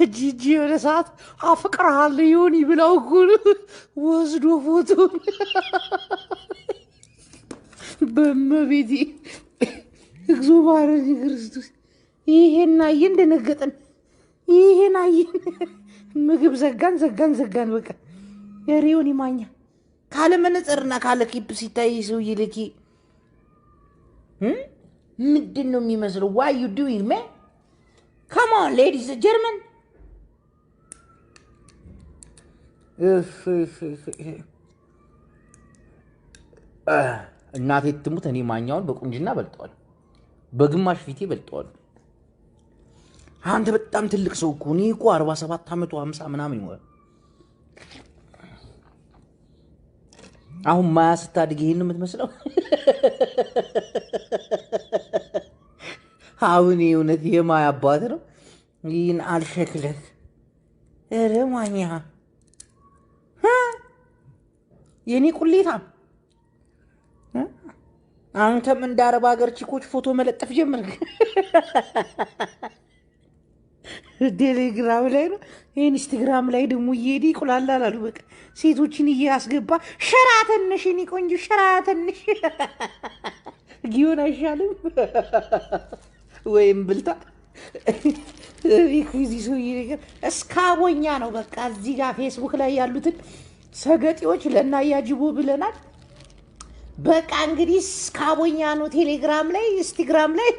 ጂጂ የሆነ ሰዓት አፍቅርሃለሁ ይሁን ይብላው ጉል ወስዶ ፎቶ በመቤቴ እግዚኦ ማረኝ ክርስቶስ። ይሄን አየን ደነገጠን። ይሄን አየን ምግብ ዘጋን በቃ የሪዮን ይማኛ ካለ መነጽርና ካለ ኪፕ ሲታይ ሰውዬ ለኪ ምንድን ነው የሚመስለው? ዋይ ዩ ዱዊንግ ማን ካም ኦን ሌዲስ ጀርመን እናቴ ትሙት እኔ ማኛውን በቁንጅና በልጠዋል፣ በግማሽ ፊቴ በልጠዋል። አንተ በጣም ትልቅ ሰው እኮ እኔ እኮ 47 ዓመቱ 50 ምናምን ይሞላል። አሁን ማያ ስታድግ ይሄን የምትመስለው አሁን እውነት የማያ አባት ነው። ይህን አልሸክለህ ኧረ ማኛ የኔ ቁሌታ አንተም እንደ አረብ ሀገር ቺኮች ፎቶ መለጠፍ ጀመርክ። ቴሌግራም ላይ ነው ኢንስታግራም ላይ ደግሞ እየሄደ ይቁላላል አሉ። በቃ ሴቶችን እያስገባ ሸራተንሽ እኔ ቆንጆ ሸራተንሽ ጊዮን አይሻልም ወይም ብልታ እዚህ ሰውዬ ነገር እስካቦኛ ነው። በቃ እዚህ ጋር ፌስቡክ ላይ ያሉትን ሰገጤዎች ለእናያጅቦ ብለናል። በቃ እንግዲህ እስካቦኛ ነው ቴሌግራም ላይ ኢንስታግራም ላይ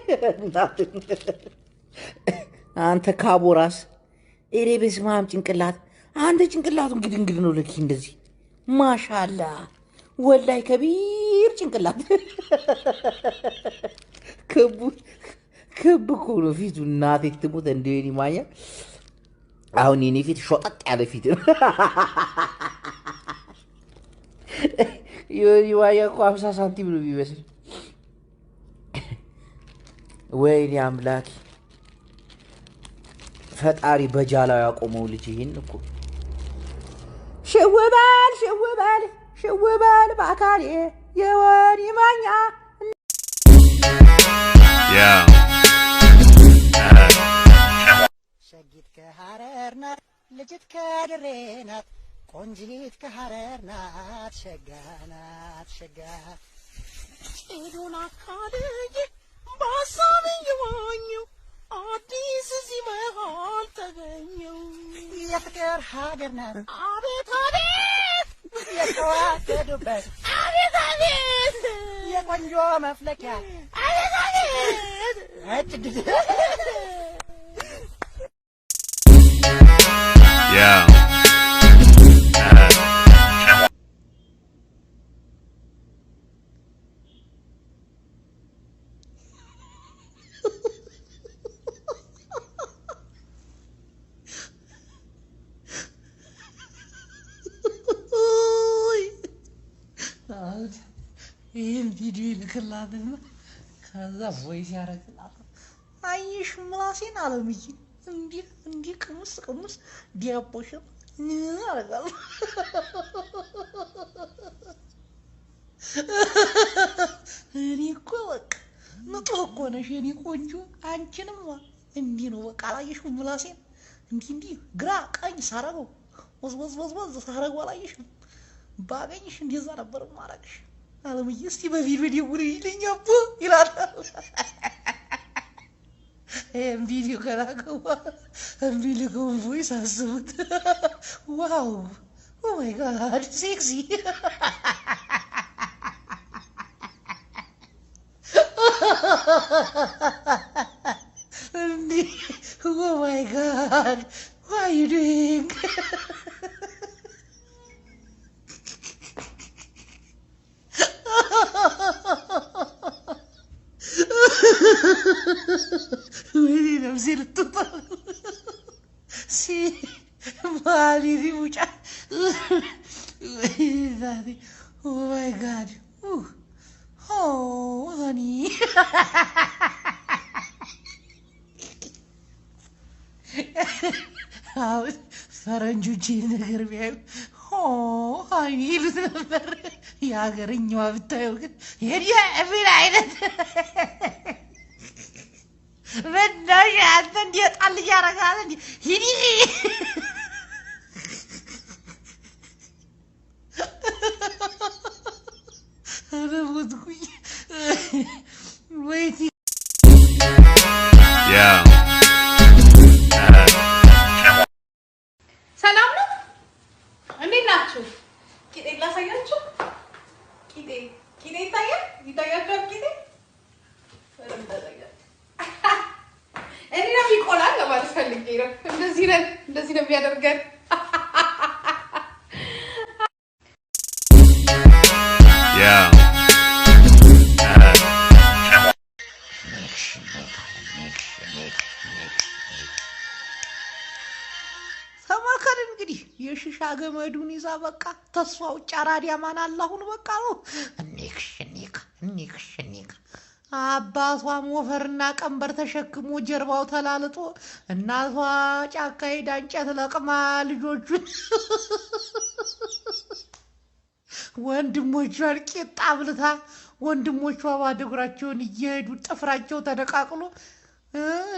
አንተ ካቦ ራስ ኤሬ በስማም ጭንቅላት አንተ ጭንቅላቱ እንግዲህ ነው ለኪ እንደዚህ ማሻአላ ወላይ ከቢር ጭንቅላት ክብ እኮ ነው ፊቱ። እናቴ ትሙት እንደኔ ማኛ አሁን የኔ ፊት ሾጠጥ ያለ ፊት ነው። ይዋያ እኮ 50 ሳንቲም ነው ቢመስል። ወይኔ አምላክ ፈጣሪ በጃላው ያቆመው ልጅ ይሄን እኮ ሽውባል በአካሌ የወን ይማኛ ሸጊት ከሐረር ናት ልጅት ከድሬ ናት ቆንጂት ከሐረር ናት ሸጋ ናት ሸጋ ጭዱን አካልጅ በሀሳብ እየዋኘው አዲስ እዚህ መሃል ተገኘው የፍቅር ሀገር ናት አቤት አቤት የተዋደዱበት አቤት አቤት የቆንጆ መፍለቂያ አቤት አቤት ይህን ቪዲዮ ይልክላትና ከዛ ቮይስ ያደርግላል። አየሽ ምላሴን አለምዬ እንዲህ ቅሙስ ዲያቦሽን አደርጋለሁ። እኔ እኮ በቃ ንጹህ እኮ ነሽ የኔ ቆንጆ። አንቺንም እንዲህ ነው በቃ አላየሽም ምላሴን እንዲህ ግራ ቀኝ ሳረገው ወዝ ሳረገው አላየሽም? ባገኝሽ እንደዛ ነበር ማረግሽ። አለምዬ እስቲ በቪዲዮ ደውልልኝ አቦ ይላል። ይሄን ቪዲዮ ከላከው የሚልከውን ቮይስ አስቡት። ዋው ኦ ማይ ጋድ ሴክሲ ኦ ማይ ጋድ what are you doing? ويلي نفسي للتطر سي مالي ذي وجع ذاتي oh my god oh honey ፈረንጆች ነገር ቢያዩ አይኔ ይሉት ነበር። የሀገርኛዋ ብታየው ግን ምን አይነት በዳሽ አንተ እንዴት ጣል ያረጋል እንዴ ሂዲ አረቡትኩኝ ወይት ያ ሰላም ነው። እንዴት ናችሁ? ቂጤ ላሳያችሁ። ቂጤ ይታያል? ይታያችኋል? ቂጤ እኔ ነው ይቆላል ለማለት ፈልጌ ነው። እንደዚህ ነው የሚያደርገን። ያ ተመልከት እንግዲህ የሽሻ ገመዱን ይዛ በቃ ተስፋ ውጭ አራዲያ ማን አላሁን በቃ ነው እኔክ አባቷ ሞፈርና ቀንበር ተሸክሞ ጀርባው ተላልጦ እናቷ ጫካ ሄዳ እንጨት ለቅማ ልጆቹን ወንድሞቿን ቂጣ አብልታ ወንድሞቿ ባዶ እግራቸውን እየሄዱ ጥፍራቸው ተደቃቅሎ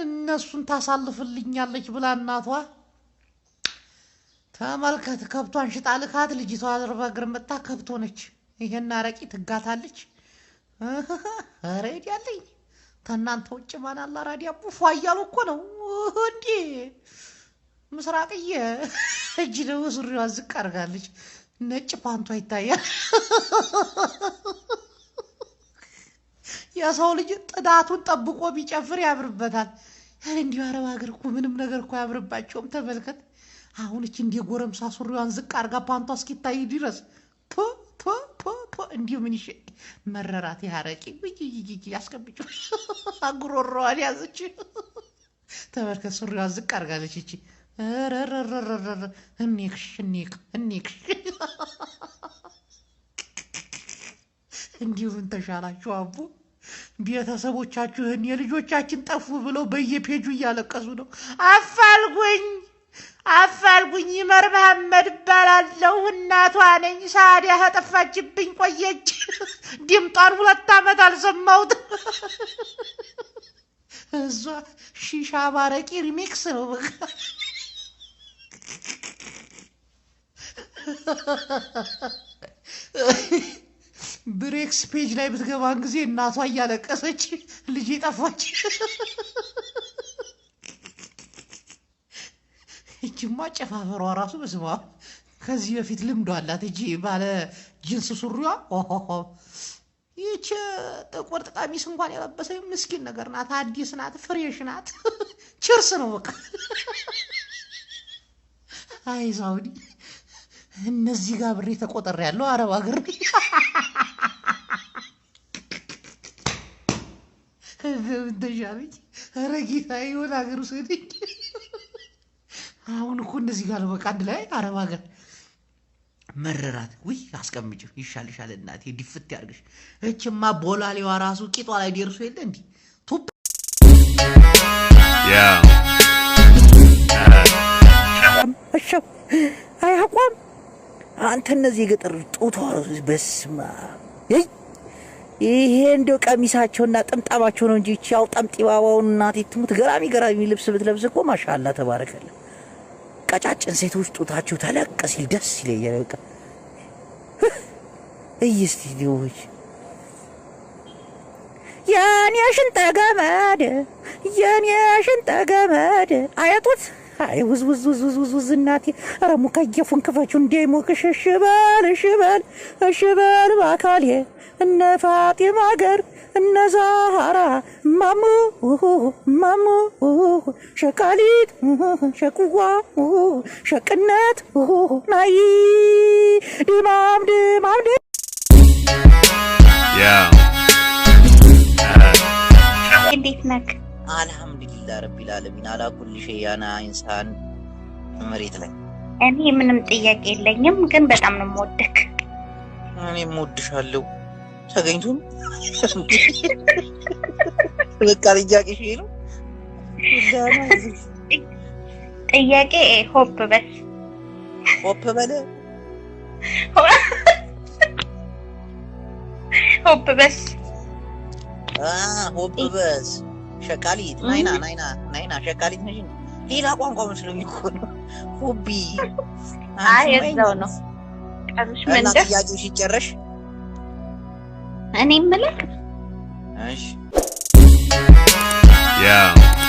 እነሱን ታሳልፍልኛለች ብላ እናቷ ተመልከት ከብቷን ሽጣ ልካት ልጅቷ አርባ እግር መጣ ከብቶ ነች። ይሄን አረቂ ትጋታለች። አሬድ ያለኝ ተናንተ ውጭ ማን አላ ራዲያ ቡፋ እያሉ እኮ ነው እንዴ ምስራቅዬ እጅ ነው ሱሪዋ ዝቅ አርጋለች። ነጭ ፓንቷ ይታያል። የሰው ልጅ ጥዳቱን ጠብቆ ቢጨፍር ያምርበታል። ያለ እንዲሁ አረብ ሀገር እኮ ምንም ነገር እኮ ያምርባቸውም። ተመልከት አሁን እቺ እንደ ጎረምሳ ሱሪዋን ዝቅ አርጋ ፓንቷ እስኪታይ ድረስ እንዲሁ ምን ይሽ መረራት ያረቂ ይይይይ ያስቀብጩ አጉሮሮዋን ያዘች። ተመልከት ሱሪዋን ዝቅ አርጋለች እቺ ረረረረረ እኔክሽ እንዲሁ ምን ተሻላችሁ አቡ? ቤተሰቦቻችሁን የልጆቻችን ጠፉ ብለው በየፔጁ እያለቀሱ ነው። አፋልጉኝ ይመር መሐመድ እባላለሁ እናቷ ነኝ። ሳዲያ ተጠፋችብኝ ቆየች። ድምጧን 2 ዓመት አልሰማሁት። እሷ ሺሻ ባረቂ ሪሚክስ ነው በቃ። ብሬክስ ፔጅ ላይ ብትገባን ጊዜ እናቷ እያለቀሰች ልጅ ጠፋች። እጅማ ጨፋፈሯ ራሱ በስማ ከዚህ በፊት ልምዶ አላት። እጂ ባለ ጂንስ ሱሪዋ ኦሆ ይቺ ጥቁር ቀሚስ እንኳን ያለበሰ ምስኪን ነገር ናት። አዲስ ናት፣ ፍሬሽ ናት። ችርስ ነው በቃ። አይ ሳውዲ እነዚህ ጋር ብሬ ተቆጠረ ያለው አረብ ሀገር እንደሻለኝ ረጊታ ይሆን ሀገር ውሰደኝ። አሁን እኮ እንደዚህ ጋር በቃ አንድ ላይ አረብ ሀገር መረራት። ውይ አስቀምጪው ይሻልሻል እናቴ ዲፍት ያርግሽ። እችማ ቦላሌዋ ራሱ ቂጧ ላይ ደርሶ የለ እንዴ ቱፕ ያ እሺ አያቋም አንተ እነዚህ ገጠር ጡቷ በስማ ይሄ እንደው ቀሚሳቸውና ጥምጣማቸው ነው እንጂ ቻው ጠምጢባባውን እናቴ ትሙት ገራሚ ልብስ ብትለብስ እኮ ማሻአላ ተባረከለ። ቀጫጭን ሴቶች ጡታቸው ተለቅ ሲል ደስ ይለኛል። በቃ እይስቲ ዲዎች የኔ ሽንጠ ገመድ አያጡት አይ ውዝ እናቴ ኧረ ሙከየፉን ክፈቹ እንደሞቅሽ እሽበል ባካሌ እነ ፋጢማ ሀገር እነ ዛሃራ ማሙ ሸቃሊት ሸቁዋ ሸቅነት ናይ ድማም ያ እንዴት ነህ? አልሐምዱሊላህ ረቢል ዓለሚን አላ ኩሊ ሸይአን ኢንሳን መሬት ላይ እኔ ምንም ጥያቄ የለኝም፣ ግን በጣም ነው የምወድክ። እኔም እወድሻለሁ። ተገኝቱም በቃ ጥያቄሽ ይሄ ነው። ጥያቄ ሆፕ በስ ሆፕ በለ ሆፕ በስ ሆፕ በስ ሸቃሊት ናይና ሸቃሊት ነሽ። ሌላ ቋንቋ መስሎኝ እኮ ነው። ሁቢ እዛው ነው ቀምሽ እና ጥያቄው ሲጨረሽ እኔ የምልህ እሺ Yeah.